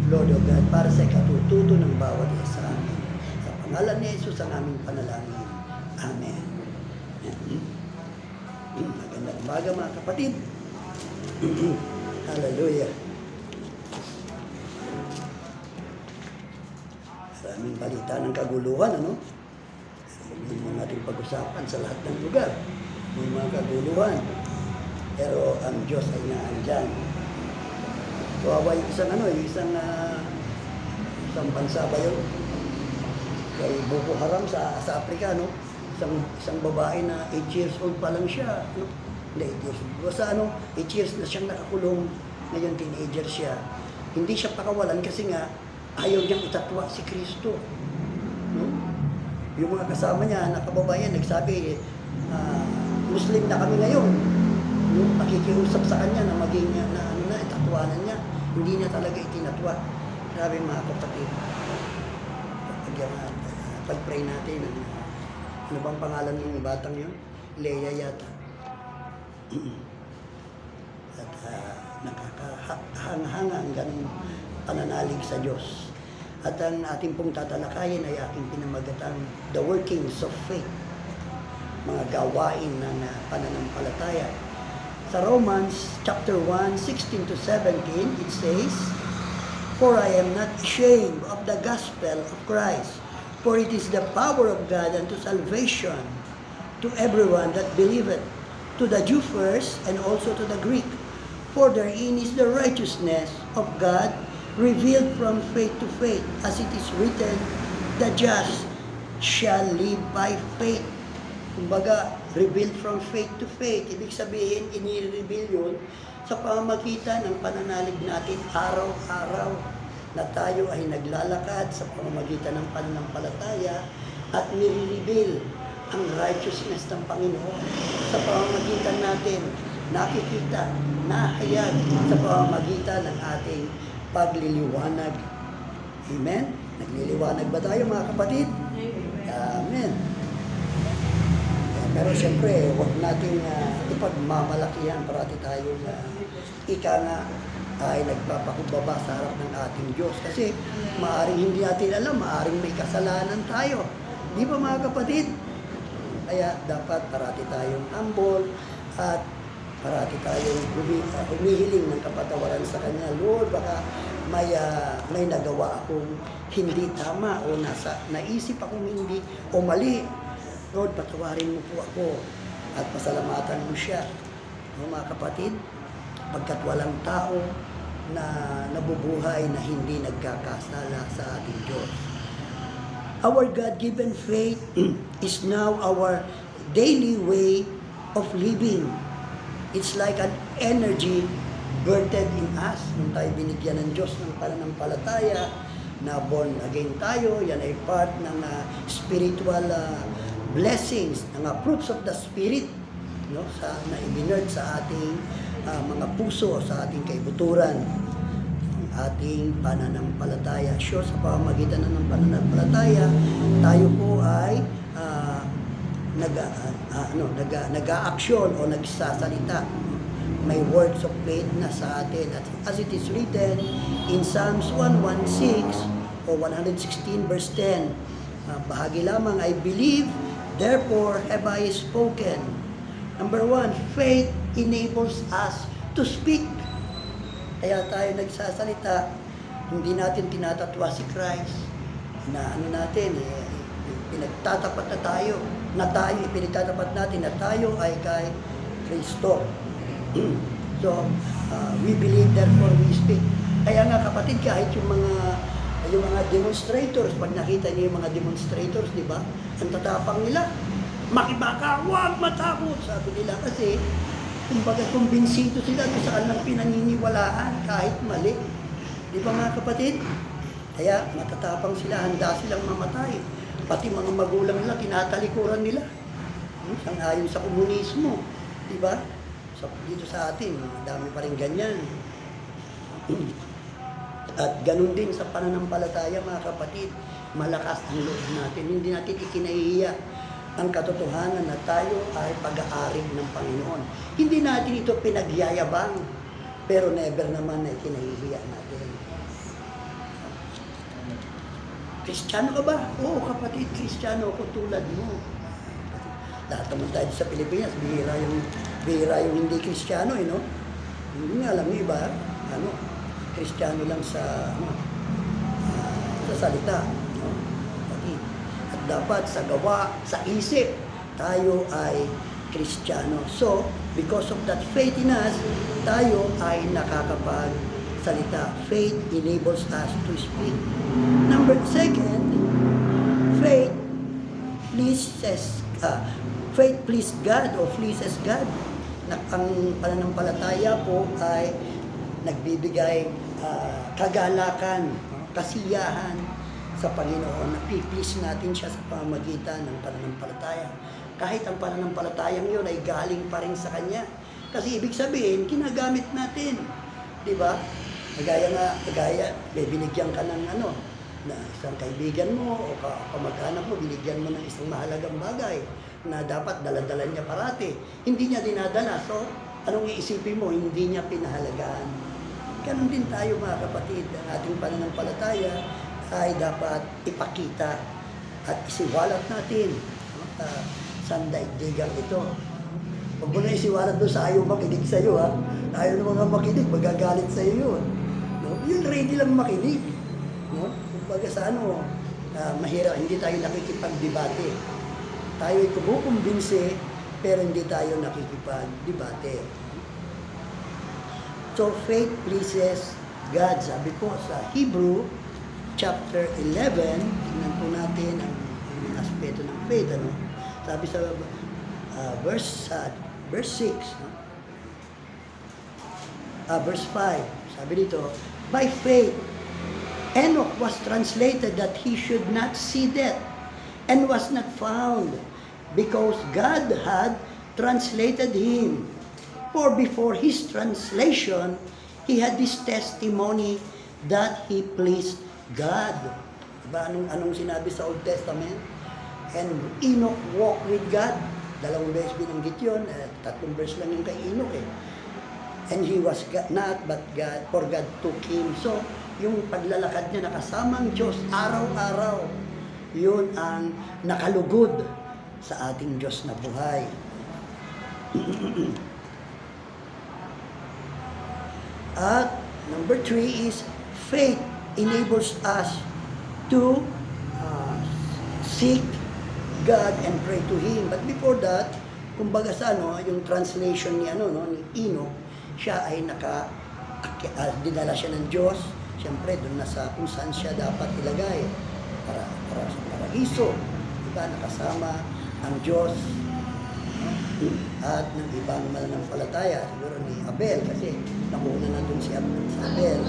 Lord of God, para sa ikatututo ng bawat isa sa amin. Sa pangalan ni Jesus ang aming panalangin. Amen. Magandang umaga mga kapatid. Hallelujah. Maraming balita ng kaguluhan, ano? Hindi mo natin pag-usapan sa lahat ng lugar. May mga kaguluhan. Pero ang Diyos ay naandyan. Kawawa yung isang bansa ba yun? Kay Boko Haram sa Africa, no? Isang babae na 8 years old pa lang siya, no? Hindi, 8 years old. Basta 8 years na siyang nakakulong. Ngayon, teenager siya. Hindi siya pakawalan kasi nga, ayaw niyang itatwa si Kristo. No? Yung mga kasama niya, nakababayan, nagsabi, Muslim na kami ngayon. Yung pakikiusap sa kanya na maging itatwanan niya. Hindi niya talaga itinatwa. Grabe mga kapatid. Pag-pray natin. Ano bang pangalan ng batang yun? Leia yata. At nakakahanga ang ganong pananalig sa Diyos. At ang ating pong tatalakayin ay aking pinamagatang The Workings of Faith. Mga gawain ng pananampalataya. Sa Romans chapter 1, 16 to 17, it says, For I am not ashamed of the gospel of Christ, for it is the power of God unto salvation to everyone that believeth, to the Jew first, and also to the Greek. For therein is the righteousness of God revealed from faith to faith, as it is written, the just shall live by faith. Kumbaga, revealed from faith to faith. Ibig sabihin, ini-reveal yun sa pamamagitan ng pananalig natin araw-araw na tayo ay naglalakad sa pamamagitan ng pananampalataya at nire-reveal ang righteousness ng Panginoon sa pamamagitan natin, nakikita, nahayag sa pamamagitan ng ating pagliliwanag. Amen? Nagliliwanag ba tayo mga kapatid? Amen. Pero siyempre, huwag natin ipagmamalakihan parati tayo na ika nga ay nagpapakumbaba sa harap ng ating Diyos. Kasi maaaring hindi natin alam, maaaring may kasalanan tayo. Di ba mga kapatid? Kaya dapat parati tayong humble at parati tayong humihiling ng kapatawaran sa Kanya. Lord, baka may nagawa akong hindi tama o naisip akong hindi o mali. Lord, patawarin mo po ako at pasalamatan mo siya. No, mga kapatid, pagkat walang tao na nabubuhay na hindi nagkakasala sa ating Diyos. Our God-given faith is now our daily way of living. It's like an energy birthed in us. Nung tayo binigyan ng Diyos ng pananampalataya, na born again tayo, yan ay part ng spiritual blessings, mga fruits of the Spirit, no, na ibinerd sa ating mga puso, sa ating kaibuturan, ang ating pananampalataya. Sure, sa pamamagitan ng pananampalataya, tayo po ay nag-a-action o nagsasalita. May words of faith na sa atin. At as it is written in Psalms 116 o 116 verse 10, bahagi lamang, I believe, therefore have I spoken. Number 1, faith enables us to speak. Kaya tayo nagsasalita, hindi natin tinatatwa si Christ. Na pinagtatapat na tayo, ipinagtatapat natin na tayo ay kay Kristo. So, we believe, therefore we speak. Kaya nga kapatid, kahit yung mga demonstrators, pag nakita niyo yung mga demonstrators, di ba? Ang tatapang nila, makibaka, huwag matakot, sabi nila. Kasi, kumbaga, kumbinsido sila kung saan lang pinaniniwalaan, kahit mali. Di ba mga kapatid? Kaya, matatapang sila, handa silang mamatay. Pati mga magulang nila, tinatalikuran nila. Sang-ayon sa komunismo. Di ba? So, dito sa atin, dami pa rin ganyan. At ganun din sa pananampalataya, mga kapatid, malakas ang loob natin. Hindi natin ikinahihiya ang katotohanan na tayo ay pag-aari ng Panginoon. Hindi natin ito pinagyayabang, pero never naman na ikinahihiya natin. Kristiyano ka ba? Oo, kapatid, Kristiyano ako tulad mo. Lahat naman tayo sa Pilipinas, bihira yung hindi Kristiyano, no? Hindi nga alam yung iba, Kristiyano lang sa, sa salita, no? At dapat sa gawa, sa isip, tayo ay Kristiyano. So, because of that faith in us, tayo ay nakakapagsalita. Faith enables us to speak. Second, faith please God or pleases God. Ang pananampalataya po ay nagbibigay kagalakan, kasiyahan sa Panginoon. Napiplease natin siya sa pamamagitan ng pananampalataya. Kahit ang pananampalatayang yun ay galing pa rin sa Kanya. Kasi ibig sabihin, ginagamit natin. Di ba? May binigyan ka ng na isang kaibigan mo o kamag-anak mo, binigyan mo ng isang mahalagang bagay na dapat dala-dala niya parati. Hindi niya dinadala. So, anong iisipin mo? Hindi niya pinahalagaan. Ganun din tayo mga kapatid. Ang ating pananampalataya ay dapat ipakita at isiwalat natin sa daigdigang ito. Huwag mo na isiwalat doon sa ayaw makinig sa'yo, ha? Ayaw naman nga makinig, magagalit sa'yo yun. No? Yun ready lang makinig. No? Kumbaga sa mahirap, hindi tayo nakikipagdebate. Tayo ay kumukumbinsi, pero hindi tayo nakikipagdebate. So, faith pleases God. Sabi po sa Hebrew, chapter 11, tingnan po natin ang aspeto ng faith. Sabi sa verse 6, verse 5, sabi dito, by faith, Enoch was translated that he should not see death, and was not found, because God had translated him. For before his translation, he had this testimony that he pleased God. Diba? Anong sinabi sa Old Testament? And Enoch walked with God. 2 beses binanggit yun. 3 verse lang yung kay Enoch eh. And he was not, but God, for God took him. So, yung paglalakad niya nakasama ang Diyos araw-araw, yun ang nakalugod sa ating Diyos na buhay. At number 3 is faith enables us to seek God and pray to Him. But before that, kumbaga sa yung translation ni ni Enoch, siya ay dinala siya ng Diyos. Siyempre, doon na sa kung saan siya dapat ilagay para sa paraiso. Diba? Nakasama ang Diyos at ng ibang mananampalataya. Siguro ni Abel, kasi nakuha na doon si Abel,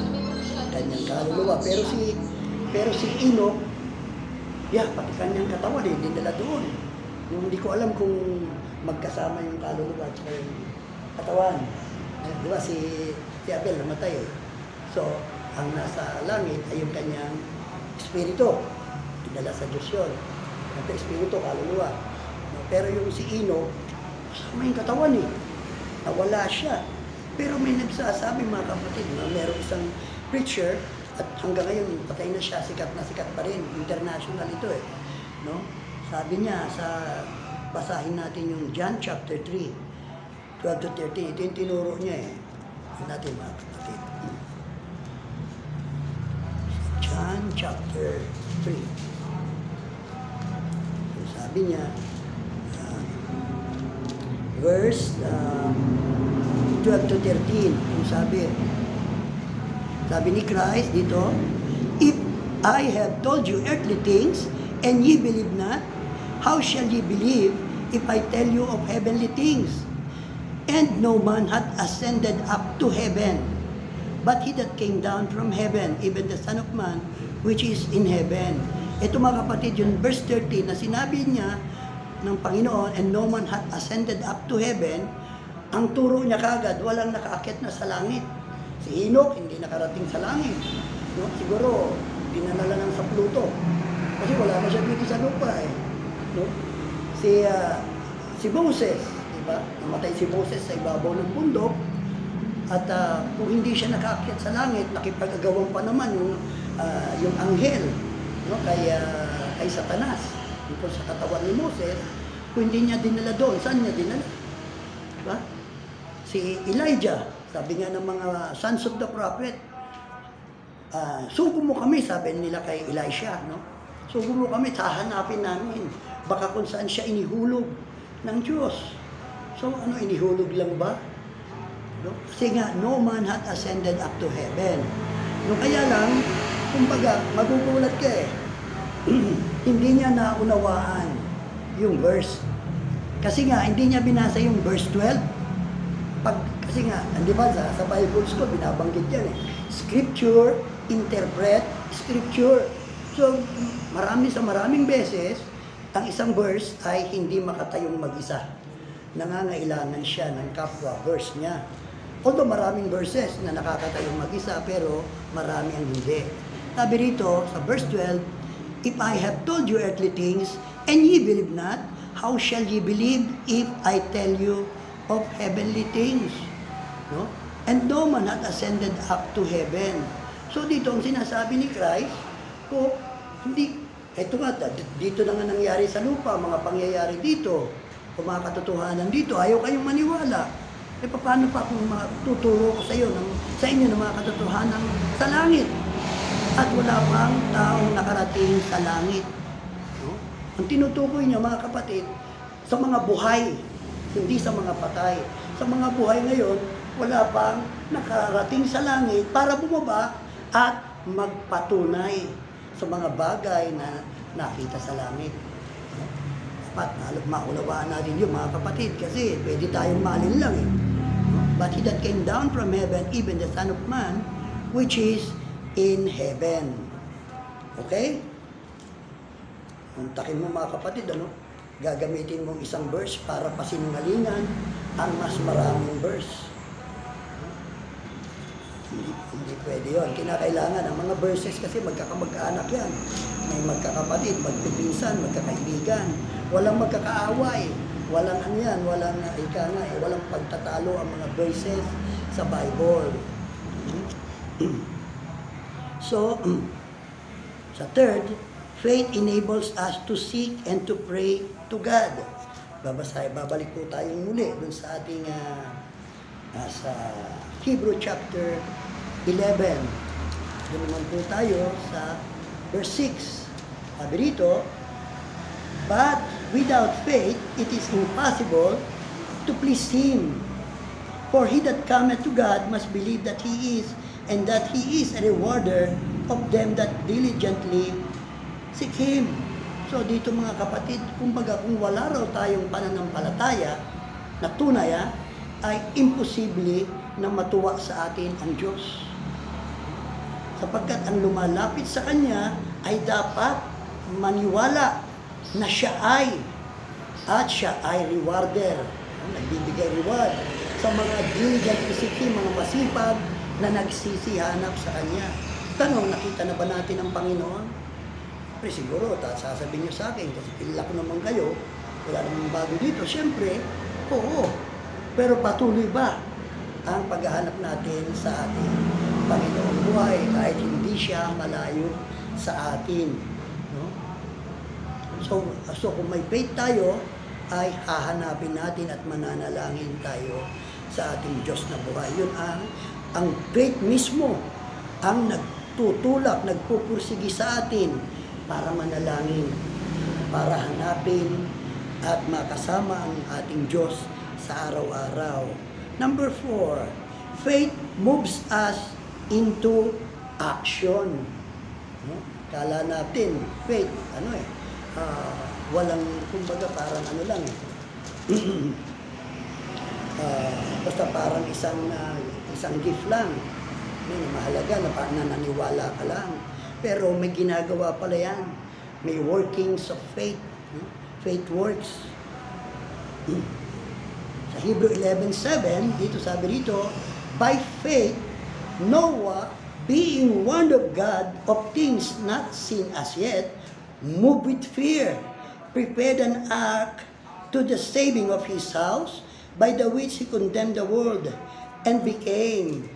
kanyang kaluluwa. Pero si Enoch, pati kanyang katawan dinala doon. Yung hindi ko alam kung magkasama yung kaluluwa at yung katawan. Di ba si Abel namatay eh. So, ang nasa langit ay yung kanyang espiritu. Dinala sa Diyos yun. Ang espiritu, kaluluwa. Pero yung si Enoch, kasama yung katawan eh. Nawala siya. Pero may nagsasabi mga kapatid na merong isang preacher at hanggang ngayon patay na siya, sikat pa rin. International ito eh. No? Sabi niya basahin natin yung John chapter 3, 12 to 13. Ito yung tinuro niya eh. Ito natin mga kapatid. John chapter 3. So, sabi niya, verse 12 to 13. Yung sabi ni Christ dito, if I have told you earthly things, and ye believe not, how shall ye believe if I tell you of heavenly things? And no man hath ascended up to heaven, but he that came down from heaven, even the Son of Man, which is in heaven. Ito mga kapatid, yung verse 13 na sinabi niya ng Panginoon, and no man hath ascended up to heaven, ang turo niya kagad, walang nakaakyat na sa langit. Si Enoch, hindi nakarating sa langit. No? Siguro, dinanala lang sa Pluto. Kasi wala na siya dito sa lupa eh. No? Si Moses, diba? Namatay si Moses sa ibabaw ng bundok. At kung hindi siya nakaakyat sa langit, nakipag-agawan pa naman yung anghel no, kay Satanas, tungkol sa katawan ni Moses, kung hindi niya dinala doon, saan niya dinala? Diba? Si Elijah, sabi nga ng mga sons of the prophet, sugo mo kami, sabi nila kay Elisha, no? Sugo mo kami, hahanapin namin. Baka kung saan siya inihulog ng Diyos. So, ano, inihulog lang ba? No? Kasi nga, no man had ascended up to heaven. No, kaya lang, kumbaga, magugulat ka eh. Hindi niya naunawaan yung verse. Kasi nga, hindi niya binasa yung verse 12. Kasi nga, di ba, sa Bible school, binabanggit yan eh. Scripture, interpret, scripture. So, maraming beses, ang isang verse ay hindi makatayong mag-isa. Nangangailangan siya ng kapwa verse niya. Although maraming verses na nakakatayong mag-isa, pero marami ang hindi. Sabi rito, sa verse 12, if I have told you earthly things, and ye believe not, how shall ye believe if I tell you of heavenly things? No? And no man hath ascended up to heaven. So dito ang sinasabi ni Christ, ko, hindi, ito nga, dito na nga nangyari sa lupa, mga pangyayari dito, o mga katotohanan dito, ayaw kayong maniwala. E paano pa kung matuturo ko sa inyo ng mga katotohanan sa langit? At wala pang taong nakarating sa langit. No? Ang tinutukoy niya, mga kapatid, sa mga buhay, hindi sa mga patay. Sa mga buhay ngayon, wala pang nakarating sa langit para bumaba at magpatunay sa mga bagay na nakita sa langit. Dapat maunawaan natin yun, mga kapatid, kasi pwede tayong malin lang eh. But he that came down from heaven, even the Son of Man, which is in heaven. Okay? Untakin mo, mga kapatid, ano? Gagamitin mong isang verse para pasinungalingan ang mas maraming verse. Hindi pwede yun. Kinakailangan ang mga verses kasi magkakamag-anak yan. May magkakapatid, magpipinsan, magkakaibigan. Walang magkakaaway. Walang ano yan, walang walang pagtatalo ang mga verses sa Bible. So, sa third, faith enables us to seek and to pray to God. Babalik po tayo muli dun sa ating sa Hebrew chapter 11. Doon naman po tayo sa verse 6. Sabi rito, but without faith, it is impossible to please Him. For he that cometh to God must believe that He is, and that He is a rewarder of them that diligently seek Him. So dito, mga kapatid, kumbaga kung wala raw tayong pananampalataya na tunay, ay imposible na matuwa sa atin ang Diyos. Sapagkat ang lumalapit sa Kanya ay dapat maniwala na Siya ay rewarder. Nagbibigay reward sa mga diligent isipin, mga masipag na nagsisihanap sa Kanya. Tanong, nakita na ba natin ang Panginoon? Pero siguro, sasabihin niyo sa akin, kasi kilala ko naman kayo, wala namang bago dito. Siyempre, oo. Pero patuloy ba ang paghahanap natin sa ating Panginoong buhay kahit hindi siya malayo sa atin? No? So kung may faith tayo, ay hahanapin natin at mananalangin tayo sa ating Diyos na buhay. Yun ang faith mismo ang nagtutulak, nagpupursigi sa atin para manalangin, para hanapin at makasama ang ating Diyos sa araw-araw. Number 4, faith moves us into action. No? Kala natin, faith, walang, kumbaga parang ano lang basta parang isang gift lang. Mahalaga na naniwala ka lang. Pero may ginagawa pala yan. May workings of faith. Faith works. Sa Hebrew 11:7, dito sabi dito, by faith, Noah, being warned of God of things not seen as yet, moved with fear, prepared an ark to the saving of his house, by the which he condemned the world, and became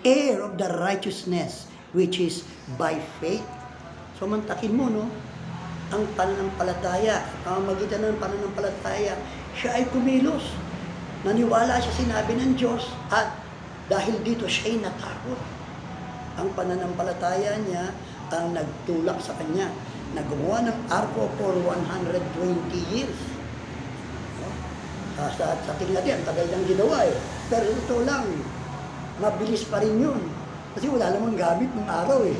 heir of the righteousness which is by faith. So mantakin mo, no? Ang pananampalataya, pamamagitan ng pananampalataya, siya ay kumilos. Naniwala siya sinabi ng Diyos at dahil dito siya ay natakot. Ang pananampalataya niya ang nagtulak sa kanya na gumawa ng arko for 120 years. Sa tingin natin, ang tagal ng ginawa eh. Pero ito lang, mabilis pa rin yun. Kasi wala namang gamit ng araw eh.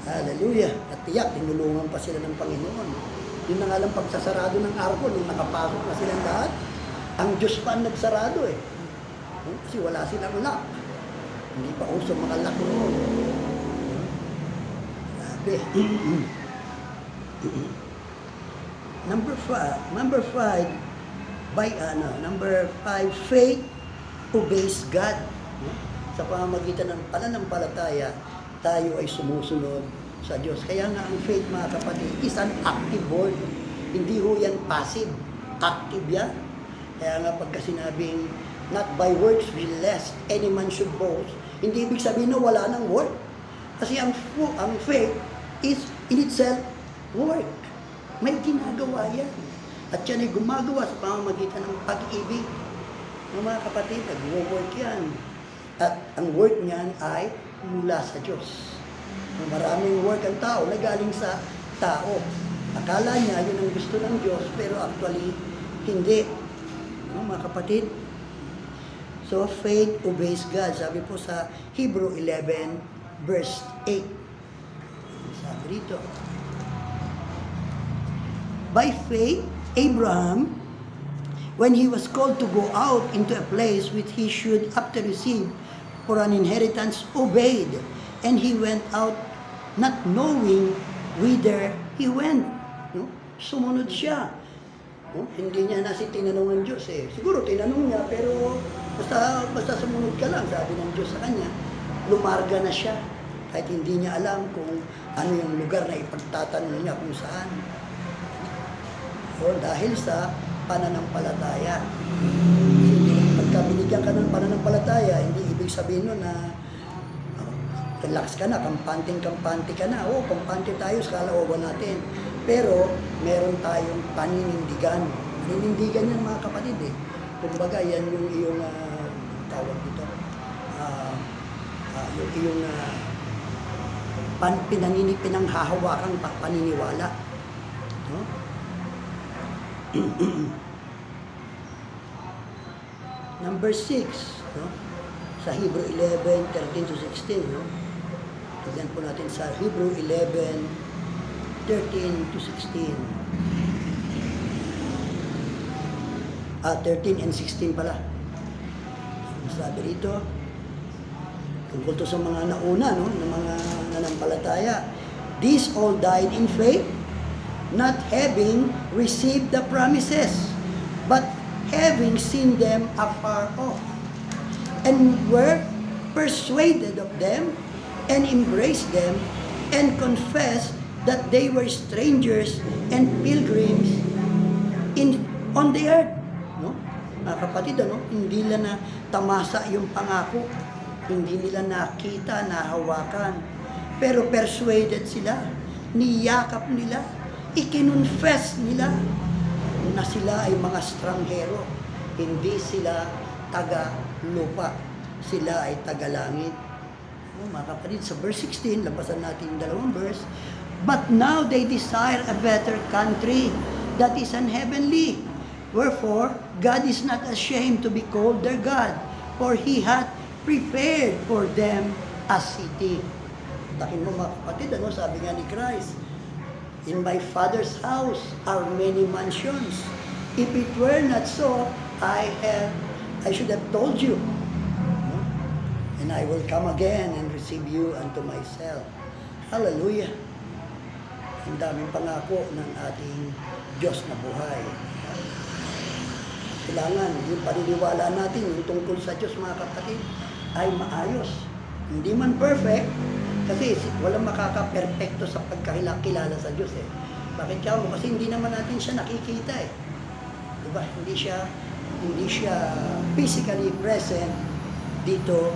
Hallelujah. At tiyak, tinulungan pa sila ng Panginoon. Yun na nga lang pagsasarado ng arko, nung nakapasok na silang lahat, ang Diyos pa ang nagsarado eh. Kasi wala silang lock. Hindi pa uso makalak noon. Sabi. Number five, faith obeys God. Sa pamamagitan ng pananampalataya, tayo ay sumusunod sa Diyos. Kaya nga ang faith, mga kapatid, is an active word. Hindi ho yan passive. Active yan. Kaya nga pagka sinabing, not by works will lest any man should boast, hindi ibig sabihin na wala ng work. Kasi ang faith is in itself work. May ginagawa yan. At yan ay gumagawa sa pamamagitan ng pag-ibig. Ng mga kapatid, nag-work yan. At ang work niyan ay mula sa Diyos. Maraming work ang tao na galing sa tao. Akala niya yun ang gusto ng Diyos, pero actually, hindi. Mga kapatid, so faith obeys God. Sabi po sa Hebrew 11 verse 8. Sabi dito, by faith, Abraham, when he was called to go out into a place which he should after receive for an inheritance, obeyed, and he went out not knowing whither he went. No? Sumunod siya. No? Hindi niya na tinanong ng Diyos eh. Siguro tinanong niya, pero basta sumunod ka lang, sabi ng Diyos sa kanya. Lumarga na siya. Kahit hindi niya alam kung ano yung lugar na ipagtatanong niya kung saan. O dahil sa pananampalataya. Pagka binigyan ka ng pananampalataya, hindi ibig sabihin nun na relax ka na, kampante ka na. Oo, kampante tayo sa kalooban natin. Pero, meron tayong paninindigan. Paninindigan yan, mga kapatid eh. Kumbaga, yan yung iyong tawag dito. Yung iyong pinanghahawakang paniniwala. No? Number 6, no? Sa Hebrew 11, 13 to 16, no? Tignan po natin sa Hebrew 11, 13 to 16. 13 and 16 pala. Sabi rito, tungkol to sa mga nauna, no? Ng mga nanampalataya. These all died in faith, not having received the promises, but having seen them afar off, and were persuaded of them, and embraced them, and confessed that they were strangers and pilgrims on the earth. No? Mga kapatid, ano? Hindi nila na tamasa yung pangako, hindi nila nakita, nahawakan, pero persuaded sila, niyakap nila, ikinonfess nila na sila ay mga stranghero, hindi sila taga-lupa, sila ay taga-langit. Mga kapatid, sa verse 16, labasan natin yung dalawang verse, but now they desire a better country that is unheavenly. Wherefore, God is not ashamed to be called their God, for He hath prepared for them a city. Takin mo, mga kapatid, ano sabi nga ni Christ? In my Father's house are many mansions. If it were not so, I should have told you. And I will come again and receive you unto myself. Hallelujah. Ang daming pangako ng ating Diyos na buhay. Kailangan yung paniniwala natin, yung tungkol sa Diyos, mga kapatid, ay maayos. Hindi man perfect, kasi walang makaka-perfecto sa pagkakilala sa Diyos eh. Bakit kamo? Kasi hindi naman natin siya nakikita eh. Diba? Hindi siya physically present dito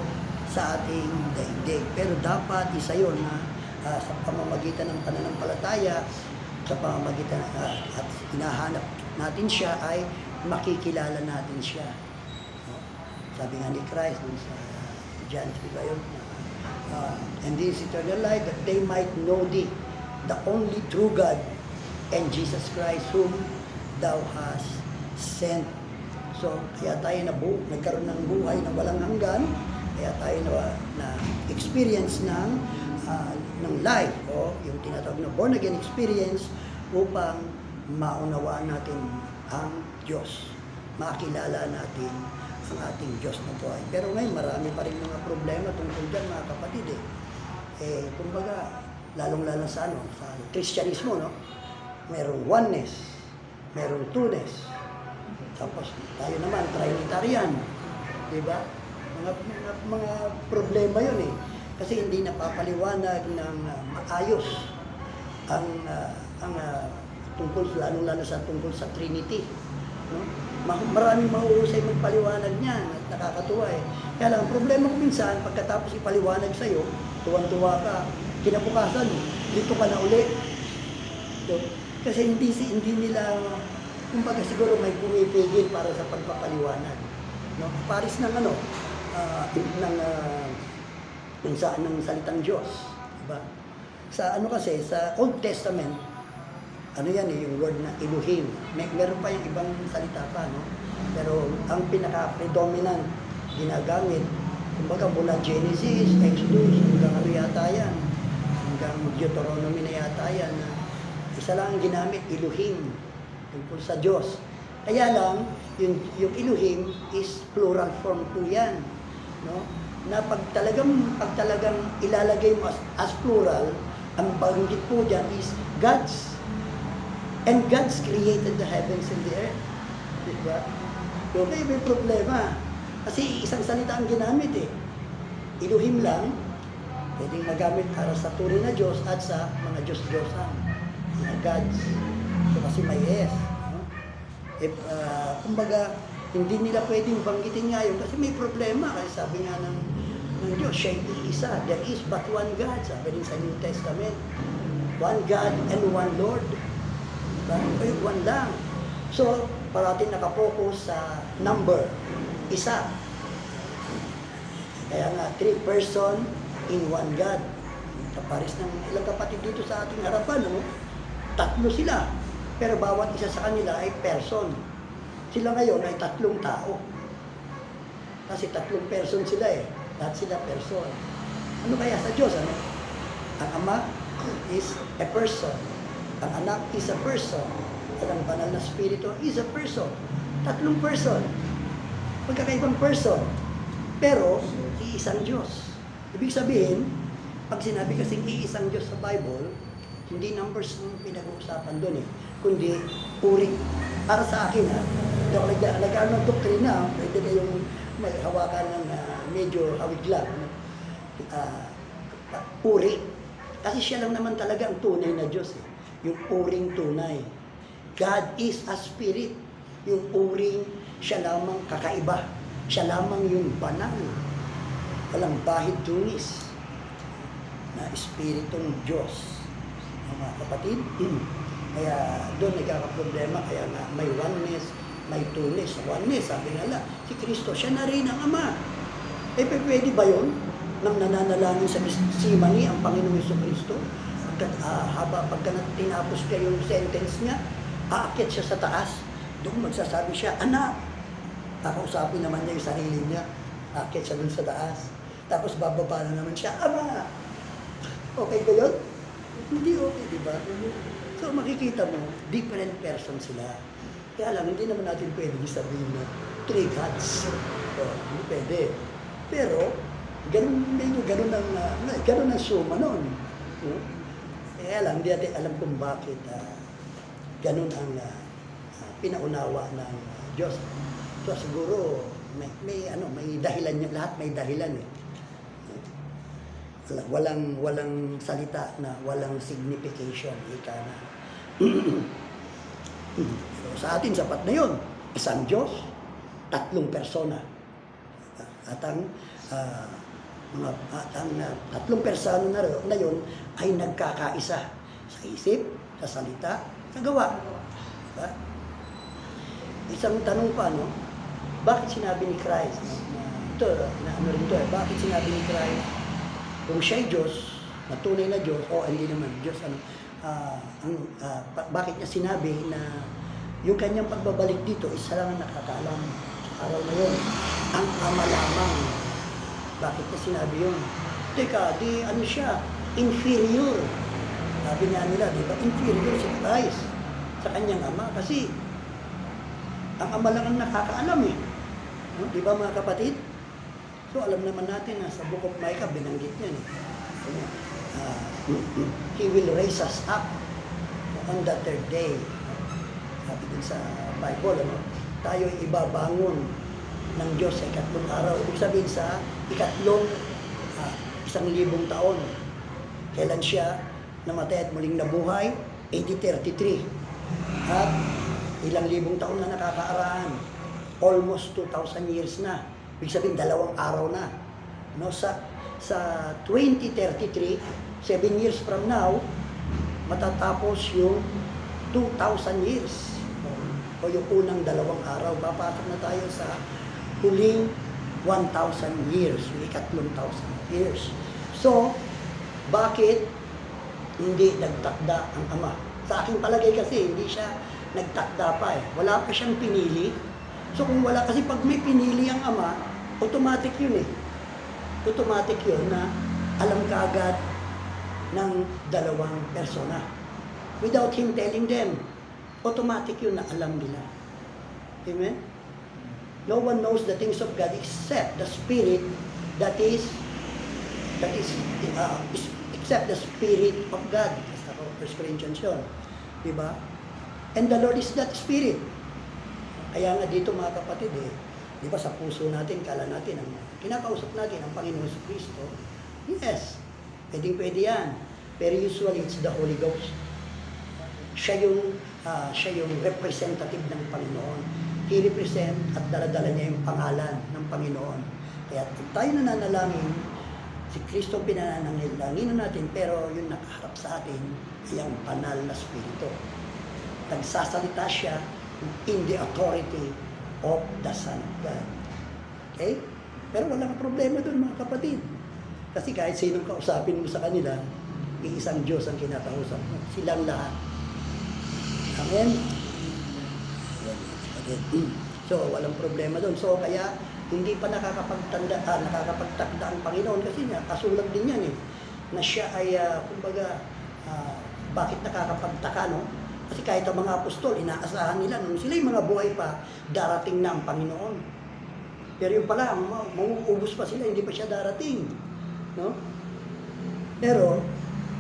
sa ating daigdig. Pero dapat isa yun na sa pamamagitan ng pananampalataya, sa pamamagitan at hinahanap natin siya ay makikilala natin siya. No? Sabi nga ni Christ dun sa John 3 ba yun? And this eternal life, that they might know thee, the only true God, and Jesus Christ whom thou hast sent. So, kaya tayo nagkaroon ng buhay na walang hanggan, kaya tayo na experience ng life, o yung tinatawag na born again experience, upang maunawaan natin ang Diyos, makilala natin ang ating Diyos na buhay. Pero ngayon, marami pa rin mga problema tungkol dyan, mga kapatid kumbaga, lalong-lalo sa Kristyanismo, no? Merong oneness, merong two-ness. Tapos tayo naman, Trinitarian. Diba? Mga problema yun Kasi hindi napapaliwanag ng maayos ang tungkol, lalong-lalo sa tungkol sa Trinity. No? Maraming mahuhusay magpaliwanag niyan at nakakatuwa Kaya lang, ang problema ko minsan, pagkatapos ipaliwanag sa'yo, tuwan-tuwa ka, kinabukasan, dito ka na uli. So, kasi hindi nila, kumbaga siguro may pumipigil para sa pagpapaliwanag. No? Paris ng ng salitang Diyos. Diba? Sa kasi, sa Old Testament, yung word na Elohim. Meron pa yung ibang salita pa, no? Pero ang pinaka-predominant ginagamit, kumbaga mula Genesis, Exodus, hanggang yata yan, hanggang Deuteronomy na yata yan, isa lang ang ginamit, Elohim, tungkol sa Diyos. Kaya lang, yung Elohim is plural form po yan, no? Na pag talagang ilalagay mo as plural, ang banggit po dyan is God's. And God's created the heavens and the earth. Diba? Okay, may problema. Kasi isang salita ang ginamit Elohim lang, pwedeng magamit para sa turi na Diyos at sa mga Diyos-Diyosan, mga gods. So kasi may S. No? Kumbaga, hindi nila pwedeng banggitin nga yun kasi may problema. Kasi sabi nga ng Diyos, siya isa. There is but one God. Sabi rin sa New Testament. One God and one Lord. One lang. So, parating nakapokus sa number. Isa. Kaya nga, 3 person in one God. Kaparis ng ilang kapatid dito sa ating harapan, no? 3 sila. Pero bawat isa sa kanila ay person. Sila ngayon ay 3 tao. Kasi 3 person sila Lahat sila person. Ano kaya sa Diyos, Ang Ama is a person. Ang Anak is a person. At ang Banal na Espiritu is a person. 3 person. Magkakaibang person. Pero, iisang Diyos. Ibig sabihin, pag sinabi kasing iisang Diyos sa Bible, hindi numbers yung pinag-uusapan doon kundi puri. Para sa akin nagkaroon ng doktrina, pwede kayong may hawakan ng medyo hawig lang. Puri. Kasi siya lang naman talaga ang tunay na Diyos Yung puring tunay. God is a spirit. Yung puring, siya lamang kakaiba. Siya lamang yung banal. Walang bahid tunis na espiritong Diyos. Mga kapatid, kaya doon nagkakaproblema, kaya nga may oneness, may two-ness. Oneness, sabi nga si Kristo, siya na rin ang Ama. Pwede ba yun? Nang nananalangin sa Gethsemane ang Panginoong Jesucristo, pagka tinapos niya yung sentence niya, aakyat siya sa taas, doon magsasabi siya, Anak! Kakausapin naman niya yung sarili niya, aakyat siya doon sa taas. Tapos bababa na naman siya, Ama! Okay ba yun? Hindi okay, di ba? So makikita mo, different person sila. Kaya lang, hindi naman natin pwede sabihin na 3 gods. So, hindi pwede. Pero, ganun ang suma nun. Kaya lang, hindi natin alam kung bakit ganun ang pinaunawa ng Diyos. So siguro, may dahilan niya, lahat may dahilan Walang salita na walang signification, ika na. So, sa atin, sapat na yun. Isang Diyos, 3 persona. At ang ang tatlong persona na yun ay nagkakaisa sa isip, sa salita, sa gawa. Diba? Isang tanong pa, no? Bakit sinabi ni Christ, ito, rin to, bakit sinabi ni Christ, kung siya'y Diyos, na tunay na Diyos, o hindi naman Diyos, bakit niya sinabi na yung kanyang pagbabalik dito, isa lang ang nakakaalam sa araw na yun, ang Ama lamang. Bakit niya sinabi yun? Teka, di ano siya, inferior. Sabi niya nila, di ba, inferior si Christ sa kanyang Ama, kasi ang Ama lang ang nakakaalam eh. No? Di ba mga kapatid? So alam naman natin na sa Book of Micah, binanggit niya eh. He will raise us up on the third day. Sabi din sa Bible, ano? Tayo ay ibabangon ng Diyos sa ikatlong araw. Ibig sabihin sa ikatlong 1,000 taon. Kailan siya namatay at muling nabuhay? 1833. At ilang libong taon na nakakaaraan. Almost 2,000 years na. Ibig sabihin, 2 araw na. No, sa 2033, 7 years from now, matatapos yung 2,000 years. O yung unang 2 araw. Papasok na tayo sa huling 1,000 years. Yung ikatlong 1,000 years. So, bakit hindi nagtakda ang Ama? Sa aking palagay kasi, hindi siya nagtakda pa eh. Wala pa siyang pinili. So kung wala, kasi pag may pinili ang Ama, automatic yun eh. Automatic yun na alam kaagad ng 2 persona. Without him telling them, automatic yun na alam nila. Amen? No one knows the things of God except the Spirit that is except the Spirit of God. Sa 1 Corinthians yun. Diba? And the Lord is that Spirit. Kaya nga dito mga kapatid eh, di ba sa puso natin, kala natin, ang kinakausap natin ang Panginoon Kristo, yes, pwede yan. Pero usually it's the Holy Ghost. Siya yung representative ng Panginoon. He represent at daladala niya yung pangalan ng Panginoon. Kaya kung tayo nananalangin, si Kristo pinananalangin natin, pero yung nakaharap sa atin ay ang banal na Espiritu. Nagsasalita siya in the authority of the Son of God. Okay? Pero walang problema doon mga kapatid. Kasi kahit sinong kausapin mo sa kanila, iisang Diyos ang kinakausap mo. Silang lahat. Amen? So, walang problema doon. So, kaya hindi pa nakakapagtakda ang Panginoon kasi niya, kasulag din yan eh, na siya ay, bakit nakakapagtaka, no? Kasi kahit ang mga apostol, inaasahan nila, nung sila yung mga buhay pa, darating na ang Panginoon. Pero yung pala, mauubos pa sila, hindi pa siya darating. No? Pero,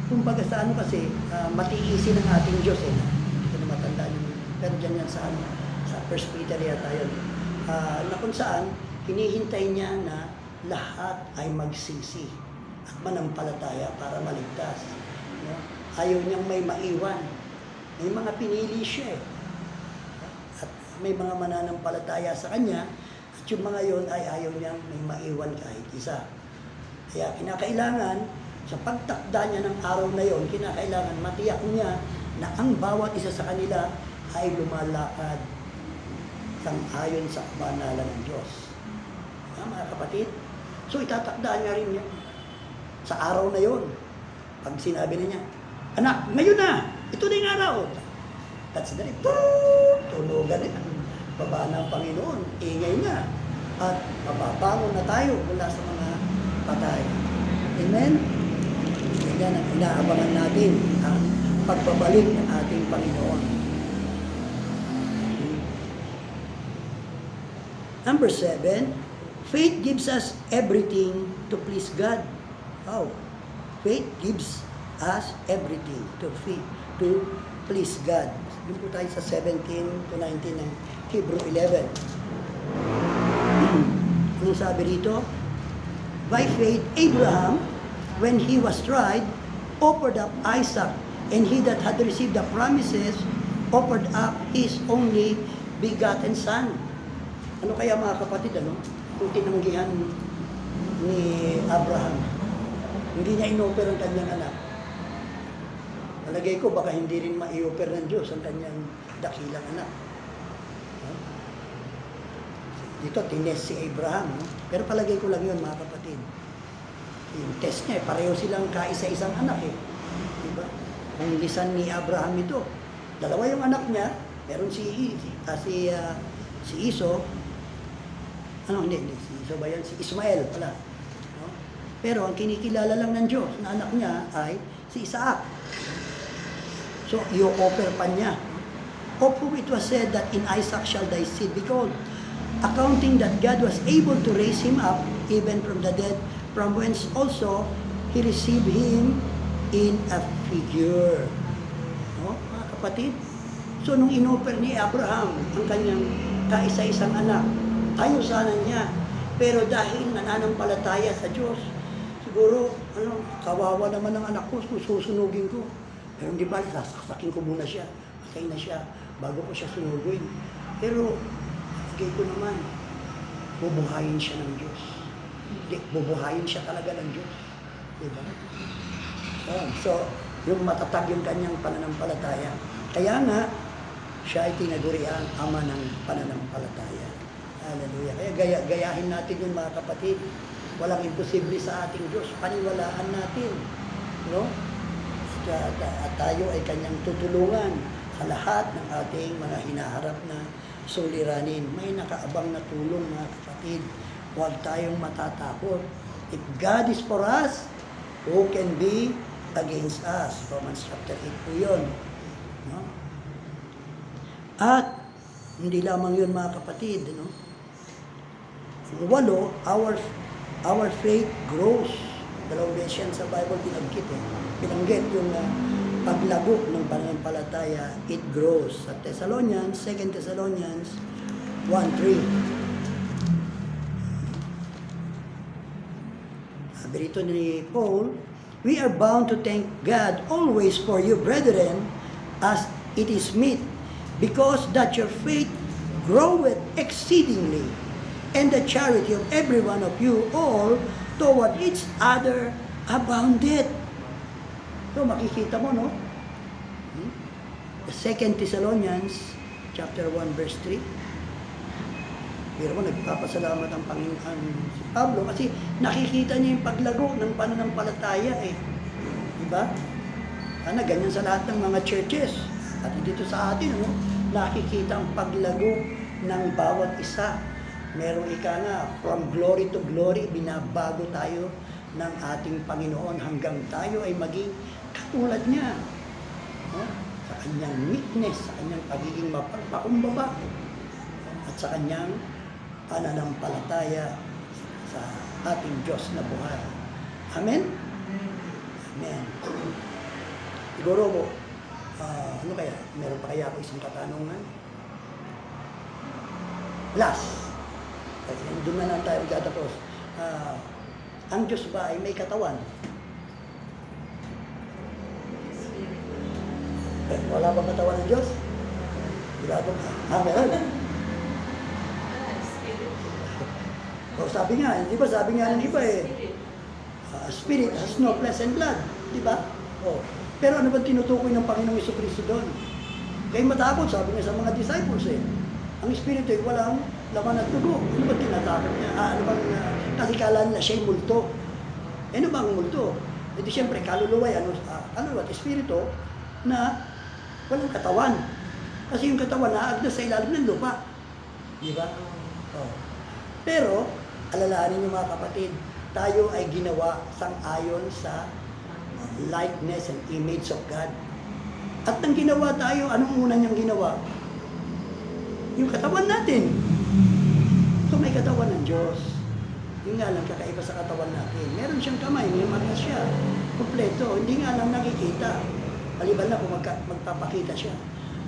kumbaga sa ano kasi, matiisin ang ating Diyos eh. Hindi ko na matandaan yun. Pero dyan yan sa 1 Peter yata yun. Na kung saan, hinihintay niya na lahat ay magsisi at manampalataya para maligtas. No? Ayaw niyang may maiwan. May mga pinili siya eh. At may mga mananampalataya sa kanya, at yung mga yon ay ayaw niyang may maiwan kahit isa. Kaya kinakailangan, sa pagtakda niya ng araw na yon, kinakailangan matiyak niya na ang bawat isa sa kanila ay lumalakad sang-ayon sa kabanalan ng Diyos. Mga kapatid? So itatakda niya rin yan. Sa araw na yon, pag sinabi na niya, anak, ngayon na! Ito na yung araw. That's the day. Tulogan na. Baba na ang Panginoon. Ingay na. At mababangon na tayo mula sa mga patay. Amen? Yan ang inaabangan natin. Ang pagbabalik ng ating Panginoon. Number 7, faith gives us everything to please God. Wow. Faith gives us everything to please God. Doon po tayo sa 17 to 19 ng Hebrew 11. Anong sabi rito? By faith, Abraham, when he was tried, offered up Isaac, and he that had received the promises, offered up his only begotten son. Ano kaya mga kapatid, ano? Kung tinanggihan ni Abraham. Hindi niya inoffer ang kanyang anak. Palagay ko baka hindi rin ma-i-offer ng Diyos ang kanyang dakilang anak. No? Dito, tinest si Abraham. No? Pero palagay ko lang yun, mga kapatid. Yung test niya, pareho silang kaisa-isang anak eh. Diba? Kung lisan ni Abraham ito, dalawa yung anak niya, meron si Iso, hindi, si Iso ba yan? Si Ismael pala. No? Pero ang kinikilala lang ng Diyos na anak niya ay si Isaac. So, i-offer pa niya. Of whom it was said that in Isaac shall thy seed be called, accounting that God was able to raise him up even from the dead, from whence also he received him in a figure. No, mga kapatid? So, nung inoffer ni Abraham ang kanyang kaisa-isang anak, ayaw sana niya. Pero dahil nananampalataya sa Diyos, siguro, kawawa naman ang anak ko, susunugin ko. Pero hindi ba, sasaksakin ko muna siya. Patay na siya, bago ko siya sunugin. Pero, gay ko naman, bubuhayin siya ng Diyos. Bubuhayin siya talaga ng Diyos. Diba? So, yung matatag yung kanyang pananampalataya. Kaya nga, siya ay tinaguriang ama ng pananampalataya. Hallelujah. Kaya gayahin natin yun, mga kapatid. Walang imposible sa ating Diyos. Paniwalaan natin. No? At tayo ay kanyang tutulungan sa lahat ng ating mga hinaharap na suliranin. May nakaabang na tulong, mga kapatid. Huwag tayong matatakot. If God is for us, who can be against us? Romans chapter 8 po yun. No? At hindi lamang yun, mga kapatid. No? 8, our faith grows. Dalawang beses yan sa Bible binanggit yung paglago ng pananampalataya, it grows. Sa Thessalonians, 2 Thessalonians 1:3. Sabi rito ni Paul, we are bound to thank God always for you, brethren, as it is meet, because that your faith groweth exceedingly, and the charity of every one of you all toward each other abounded. So makikita mo, no? The 2 Thessalonians chapter 1 verse 3. Pero mo, nagpapasalamat ang Panginoon si Pablo kasi nakikita niya yung paglago ng pananampalataya eh. Diba? Sana ganyan sa lahat ng mga churches. At dito sa atin, no? Nakikita ang paglago ng bawat isa. Merong ika nga, from glory to glory, binabago tayo ng ating Panginoon hanggang tayo ay maging katulad niya. No? Sa kanyang meekness, sa kanyang pagiging mapagpakumbaba, at sa kanyang pananampalataya sa ating Diyos na buhay. Amen? Amen. Siguro mo, ano kaya? Meron pa kaya ako isang katanungan? Last. Doon na lang tayo magtatapos. Ang Diyos ba ay may katawan? Wala bang katawan ng Diyos? Wala bang? Meron. O, sabi nga, di ba? Sabi nga ng iba eh, spirit has no flesh and blood. Di ba? O, pero ano ba tinutukoy ng Panginoong Jesucristo doon? Kaya matakot, sabi niya sa mga disciples eh. Ang espiritu ay walang laman at dugo. Ano ba tinatakot niya? Ano bang, kasi kala na siya'y multo. Ano ba ang multo? E di siyempre, kaluluwa yan, kaluluwa at espiritu na walang katawan. Kasi yung katawan naagda sa ilalim ng lupa. Di ba? Oh. Pero, alalahanin niyo mga kapatid, tayo ay ginawa sang-ayon sa likeness and image of God. At nang ginawa tayo, anong una niyang ginawa? Yung katawan natin. So may katawan ng Diyos. Yung nga lang kakaiba sa katawan natin. Meron siyang kamay, may mata siya. Kompleto, hindi nga lang nakikita. Maliban na kung magpapakita siya.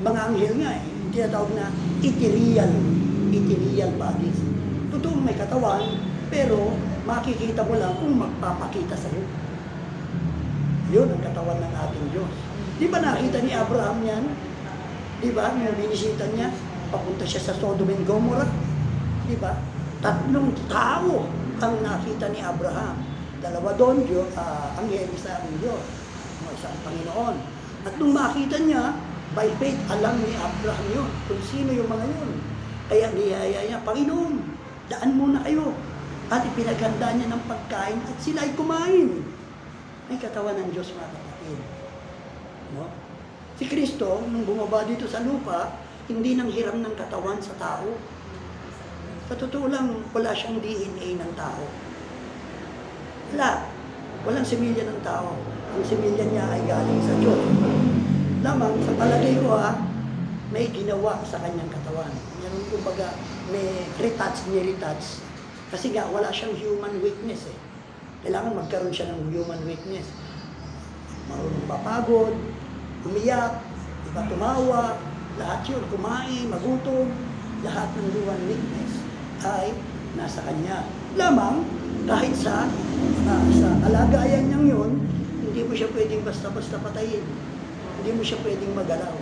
Mga anghel nga, yung tinatawag na ethereal bodies. Totoo may katawan, pero makikita mo lang kung magpapakita sa iyo. Yun ang katawan ng ating Diyos. Di ba nakita ni Abraham yan? Di ba? Nung binisita niya, papunta siya sa Sodom and Gomorrah. Di ba? 3 tao ang nakita ni Abraham. Dalawa doon, anghel, isa ang Diyos, isa ang Panginoon. At nung makita niya, by faith, alam ni Abraham yun, kung sino yung mga yun. Kaya niyaya niya, Panginoon, daan muna kayo. At ipinaghanda niya ng pagkain at sila ay kumain. Ay katawan ng Diyos, mga kapatid. No? Si Kristo, nung bumaba dito sa lupa, hindi nang hiram ng katawan sa tao. Sa totoo lang, wala siyang DNA ng tao. Wala. Walang similya ng tao. Ang similya niya ay galing sa Diyos. Lamang, sa palagay ko may ginawa sa kanyang katawan. Yan, kumbaga, may retouch. Kasi nga, wala siyang human weakness eh. Kailangan magkaroon siya ng human weakness. Marunong mapagod, umiyak, iba tumawa, lahat yun, kumain, magutom, lahat ng human weakness ay nasa kanya. Lamang, kahit sa kalagayan niyang yun, hindi mo siya pwedeng basta-basta patayin. Hindi mo siya pwedeng magalaw.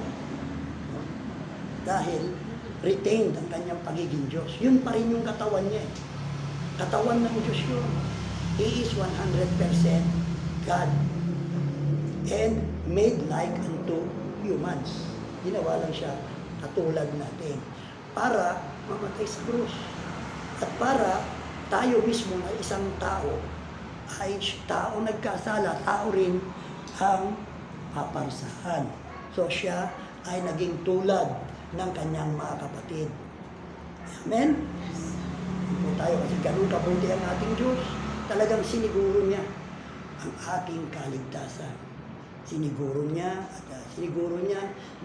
Dahil retained ang kanyang pagiging Diyos. Yun pa rin yung katawan niya. Katawan ng Diyos yun. He is 100% God and made like unto humans. Ginawa lang siya katulad natin para mamatay sa krus. At para tayo mismo na isang tao ay tao nagkasala, tao rin ang paparusahan. So siya ay naging tulad ng kanyang mga kapatid. Amen? Po tayo kasi ganun kabuti ang ating Diyos. Talagang siniguro niya ang ating kaligtasan. Siniguro niya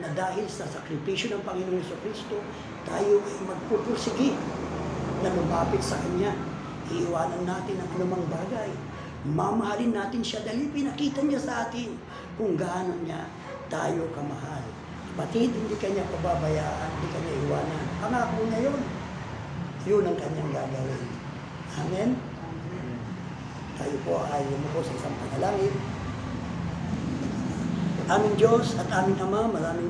na dahil sa sakripisyo ng Panginoong Jesucristo, tayo ay magpupursigi na lumapit sa Kanya. Iiwanan natin ang anumang bagay. Mamahalin natin siya dahil pinakita niya sa atin kung gaano niya tayo kamahal. Kapatid, hindi kanya pababayaan, hindi kanya iwanan. Pangako niya yun. Yun ang kanyang gagawin. Amen? Tayo po ay lumuko sa isang panalangin. Aming Diyos at aming Ama, maraming